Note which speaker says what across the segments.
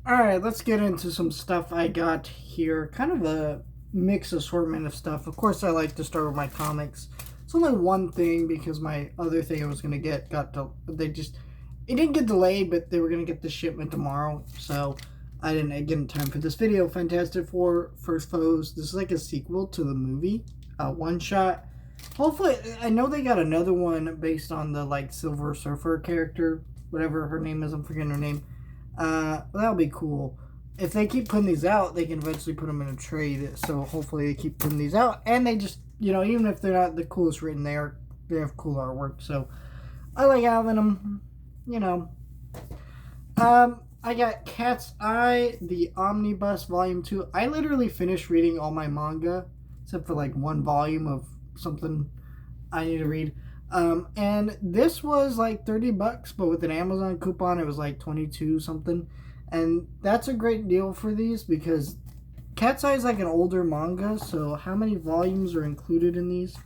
Speaker 1: Alright, let's get into some stuff I got here. Kind of a mix assortment of stuff. Of course, I like to start with my comics. It's only one thing because my other thing I was going to get it didn't get delayed, but they were going to get the shipment tomorrow. So I didn't get in time for this video. Fantastic Four First Foes. This is like a sequel to the movie, one shot. Hopefully, I know they got another one based on the like Silver Surfer character, whatever her name is. I'm forgetting her name. That'll be cool. If they keep putting these out, they can eventually put them in a trade. So hopefully they keep putting these out, and they just, even if they're not the coolest written, they have cool artwork. So I like having them. You know, I got Cat's Eye, the Omnibus Volume 2. I literally finished reading all my manga, except for like one volume of something I need to read. And this was like $30, but with an Amazon coupon, it was like 22 something. And that's a great deal for these because Cat's Eye is like an older manga. So how many volumes are included in these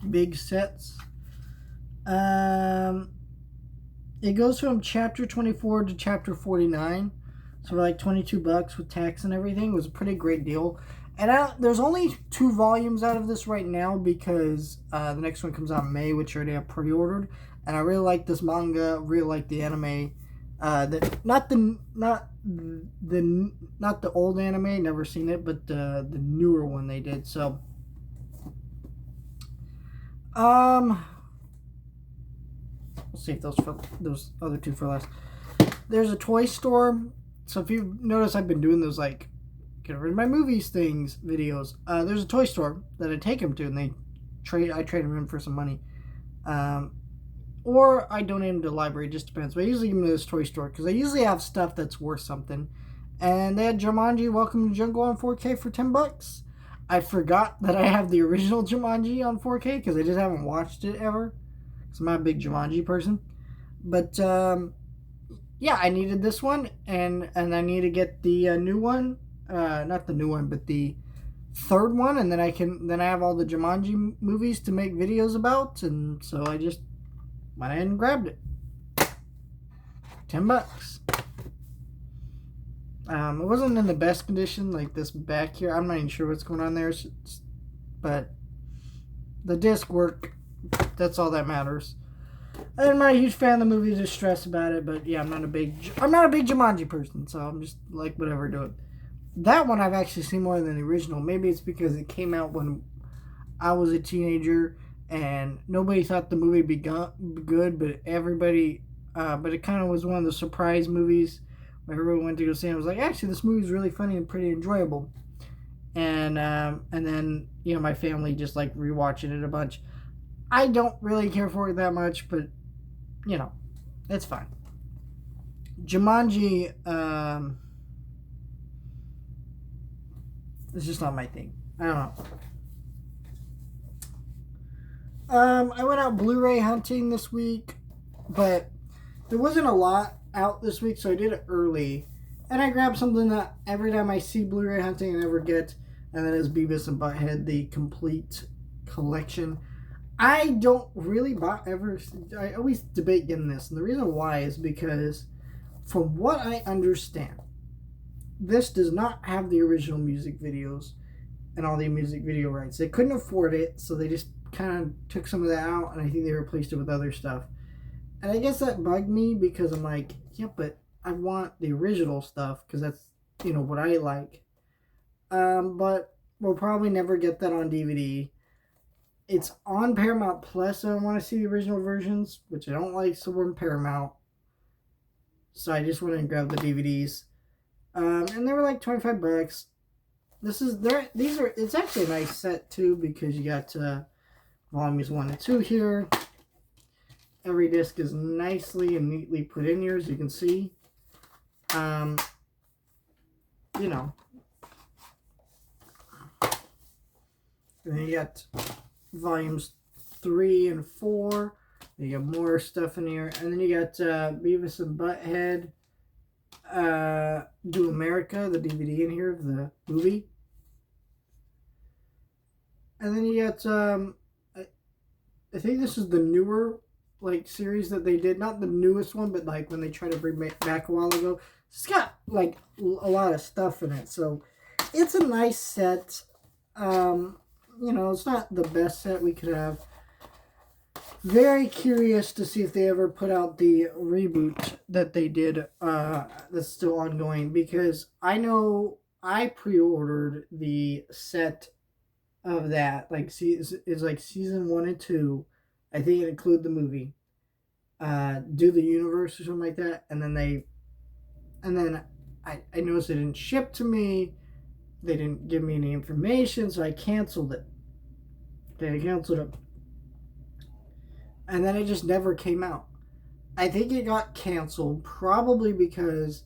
Speaker 1: big sets? It goes from chapter 24 to chapter 49. So for like $22 with tax and everything, it was a pretty great deal. And there's only 2 volumes out of this right now because the next one comes out in May, which I already have pre-ordered. And I really like this manga, really like the anime. Not the old anime, never seen it, but the newer one they did. So, we'll save those other 2 for last. There's a toy store. So if you notice, I've been doing those like get rid of my movies things videos. There's a toy store that I take them to, and I trade them in for some money, or I donate them to the library. It just depends. But I usually give them to this toy store because I usually have stuff that's worth something. And they had Jumanji: Welcome to Jungle on 4K for $10. I forgot that I have the original Jumanji on 4K because I just haven't watched it ever. Because I'm not a big Jumanji person, but yeah, I needed this one, and I need to get the new one. Not the new one, but the third one, and then I have all the Jumanji movies to make videos about, and so I just went ahead and grabbed it. $10. It wasn't in the best condition, like this back here. I'm not even sure what's going on there, but the disc worked. That's all that matters. I'm not a huge fan of the movie, just stressed about it, but yeah, I'm not a big Jumanji person, so I'm just like whatever, do it. That one I've actually seen more than the original. Maybe it's because it came out when I was a teenager and nobody thought the movie would be good, but everybody, but it kind of was one of the surprise movies where everyone went to go see it. I was like, actually, this movie is really funny and pretty enjoyable. And then my family just like rewatching it a bunch. I don't really care for it that much, but it's fine. Jumanji, it's just not my thing. I don't know. I went out Blu-ray hunting this week, but there wasn't a lot out this week, so I did it early. And I grabbed something that every time I see Blu-ray hunting I never get, and that is Beavis and Butthead, the complete collection. I don't really I always debate getting this, and the reason why is because from what I understand, this does not have the original music videos and all the music video rights. They couldn't afford it, so they just kind of took some of that out, and I think they replaced it with other stuff. And I guess that bugged me because I'm like, yeah, but I want the original stuff because that's, what I like. But we'll probably never get that on DVD. It's on Paramount Plus. I want to see the original versions, which I don't like, so we're in Paramount. So I just went and grabbed the DVDs. And they were like $25. It's actually a nice set too because you got volumes 1 and 2 here. Every disc is nicely and neatly put in here, as you can see. And then you got volumes 3 and 4. You got more stuff in here. And then you got Beavis and Butthead Do America, the DVD in here of the movie. And then you got, I think this is the newer like series that they did, not the newest one, but like when they tried to bring it back a while ago. It's got like a lot of stuff in it, so it's a nice set. It's not the best set we could have. Very curious to see if they ever put out the reboot that they did. That's still ongoing, because I know I pre-ordered the set of that. Like, see, it's like season 1 and 2. I think it include the movie, do the universe or something like that, and then I noticed it didn't ship to me. They didn't give me any information, so I canceled it. Okay, I canceled it. And then it just never came out. I think it got canceled probably because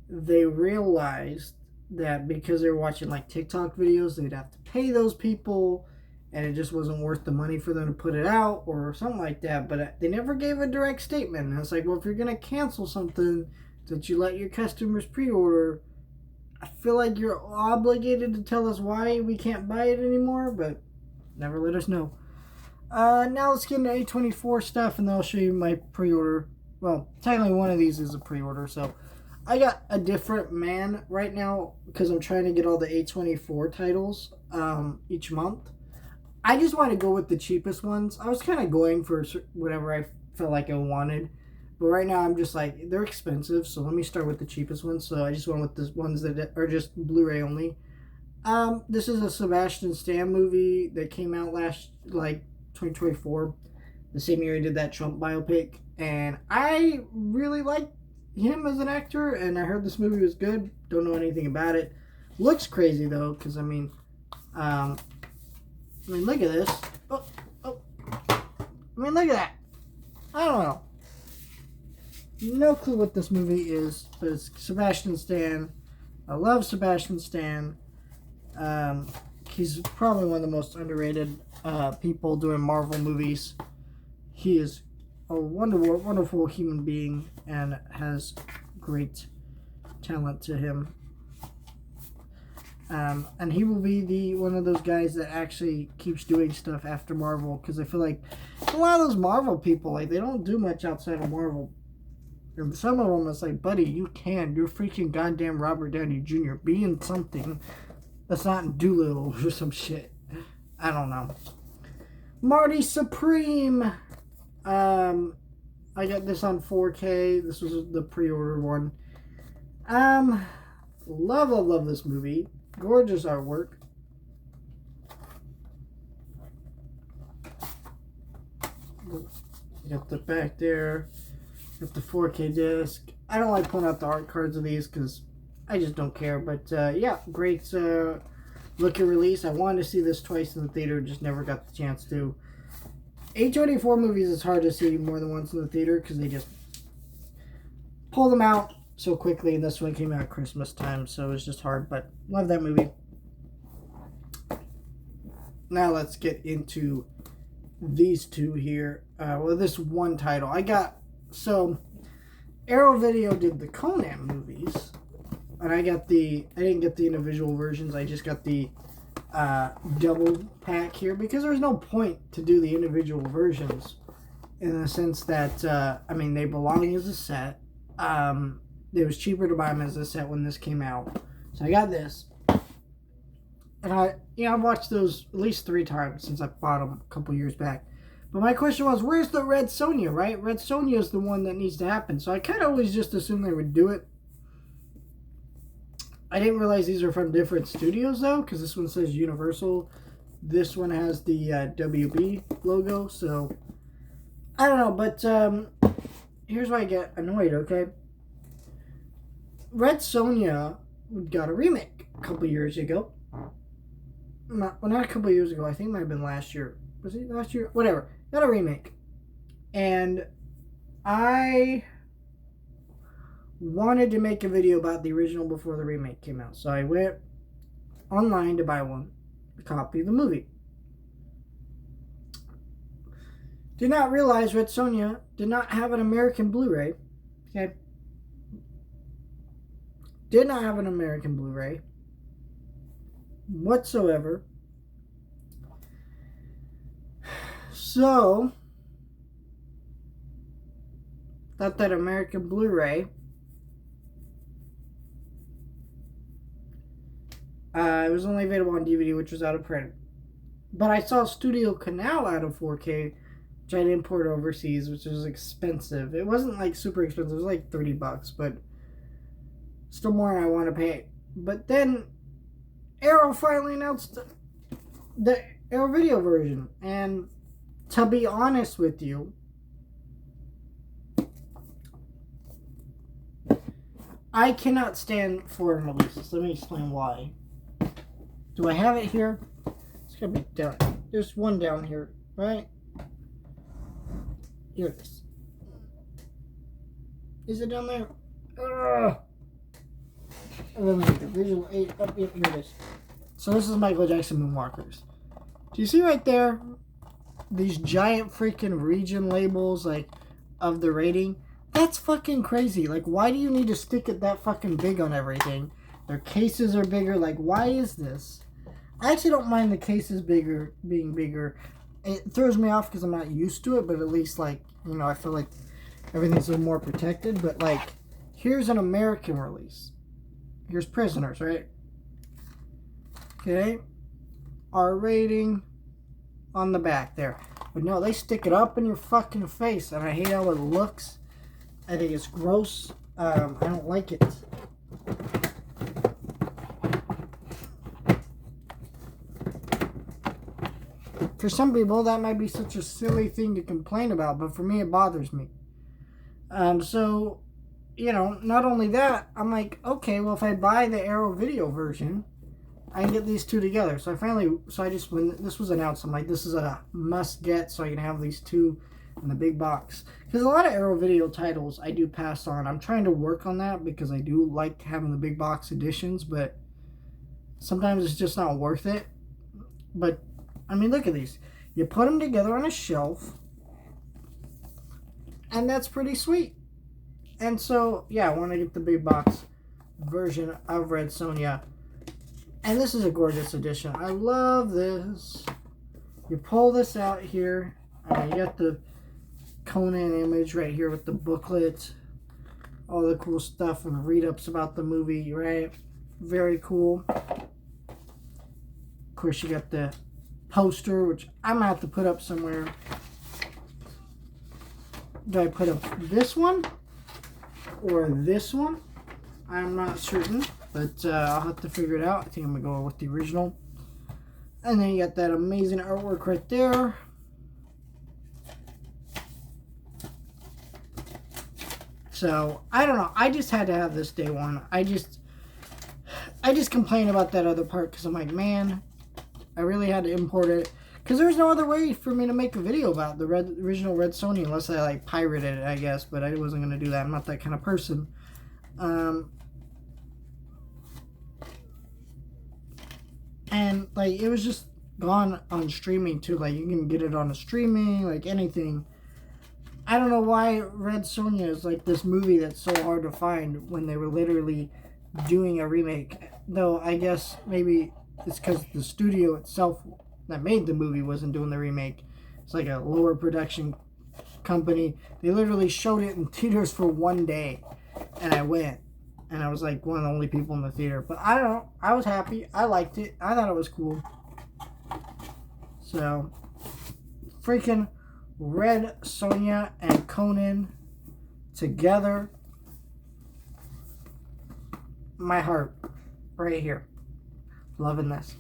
Speaker 1: they realized that because they were watching like TikTok videos, they'd have to pay those people, and it just wasn't worth the money for them to put it out or something like that. But they never gave a direct statement. And it's like, well, if you're going to cancel something that you let your customers pre-order, I feel like you're obligated to tell us why we can't buy it anymore, but never let us know. Now let's get into A24 stuff, and then I'll show you my pre-order. Well, technically one of these is a pre-order, so I got A Different Man right now because I'm trying to get all the A24 titles each month. I just want to go with the cheapest ones. I was kind of going for whatever I felt like I wanted, but right now I'm just like, they're expensive, so let me start with the cheapest ones. So I just went with the ones that are just Blu-ray only. This is a Sebastian Stan movie that came out last, 2024, the same year he did that Trump biopic, and I really like him as an actor, and I heard this movie was good. Don't know anything about it. Looks crazy though, because look at this. Look at that. I don't know. No clue what this movie is, but it's Sebastian Stan. I love Sebastian Stan. He's probably one of the most underrated people doing Marvel movies. He is a wonderful, wonderful human being and has great talent to him. And he will be one of those guys that actually keeps doing stuff after Marvel, because I feel like a lot of those Marvel people, they don't do much outside of Marvel. And some of them, it's like, buddy, you're freaking goddamn Robert Downey Jr. Be in something that's not in Doolittle or some shit. I don't know. Marty Supreme. I got this on 4K. This was the pre-order one. Love this movie. Gorgeous artwork. You got the back there. Got the 4K disc. I don't like pulling out the art cards of these because I just don't care. But yeah, great looking release. I wanted to see this twice in the theater, just never got the chance to. A24 movies is hard to see more than once in the theater because they just pull them out so quickly, and this one came out at Christmas time, so it was just hard, but love that movie. Now let's get into these two here. This one title. Arrow Video did the Conan movies, and I didn't get the individual versions, I just got the double pack here, because there's no point to do the individual versions, in the sense that, they belong as a set. It was cheaper to buy them as a set when this came out. So I got this. And I've watched those at least 3 times since I bought them a couple years back. But my question was, where's the Red Sonja, right? Red Sonja is the one that needs to happen. So I kind of always just assumed they would do it. I didn't realize these are from different studios, though, because this one says Universal. This one has the WB logo, so I don't know. But here's why I get annoyed, okay? Red Sonja got a remake a couple years ago. Not a couple years ago. I think it might have been last year. Was it last year? Whatever. Got a remake. And I wanted to make a video about the original before the remake came out. So I went online to buy a copy of the movie. Did not realize Red Sonja did not have an American Blu-ray. Okay. Did not have an American Blu-ray whatsoever. So Got that American Blu-ray. It was only available on DVD, which was out of print. But I saw Studio Canal out of 4K, which I didn't import overseas, which was expensive. It wasn't like super expensive. It was like $30, but still more than I want to pay. But then Arrow finally announced the Arrow video version. And to be honest with you, I cannot stand foreign releases. Let me explain why. Do I have it here? It's gotta be down. There's one down here, right? Here it is. Is it down there? Visual 8. Up here it is. So this is Michael Jackson Moonwalkers. Do you see right there? These giant freaking region labels, like, of the rating. That's fucking crazy. Like, why do you need to stick it that fucking big on everything? Their cases are bigger. Like, why is this? I actually don't mind the cases being bigger. It throws me off because I'm not used to it, but at least, like, you know, I feel like everything's a little more protected. But, like, here's an American release. Here's Prisoners, right? Okay. R rating on the back there. But no, they stick it up in your fucking face, and I hate how it looks. I think it's gross. I don't like it. For some people, that might be such a silly thing to complain about, but for me, it bothers me. So, you know, not only that, I'm like, okay, well, if I buy the Arrow video version, I can get these two together. So when this was announced, I'm like, this is a must get, so I can have these two in the big box. Because a lot of Arrow video titles I do pass on. I'm trying to work on that because I do like having the big box editions, but sometimes it's just not worth it. But I mean, look at these. You put them together on a shelf, and that's pretty sweet. And so, yeah, I want to get the big box version of Red Sonja. And this is a gorgeous edition. I love this. You pull this out here. You got the Conan image right here with the booklet. All the cool stuff and read-ups about the movie, right? Very cool. Of course, you got the poster, which I'm going to have to put up somewhere. Do I put up this one or this one? I'm not certain, but I'll have to figure it out. I think I'm going to go with the original. And then you got that amazing artwork right there. So, I don't know. I just had to have this day one. I just complain about that other part because I'm like, man, I really had to import it. Because there was no other way for me to make a video about the original Red Sonja unless I, like, pirated it, I guess. But I wasn't going to do that. I'm not that kind of person. And, like, it was just gone on streaming, too. Like, you can get it on a streaming, like, anything. I don't know why Red Sonja is, like, this movie that's so hard to find when they were literally doing a remake. Though, I guess maybe it's because the studio itself that made the movie wasn't doing the remake. It's like a lower production company. They literally showed it in theaters for one day. And I went. And I was like one of the only people in the theater. But I don't know. I was happy. I liked it. I thought it was cool. So, freaking Red Sonja and Conan together. My heart. Right here. Loving this.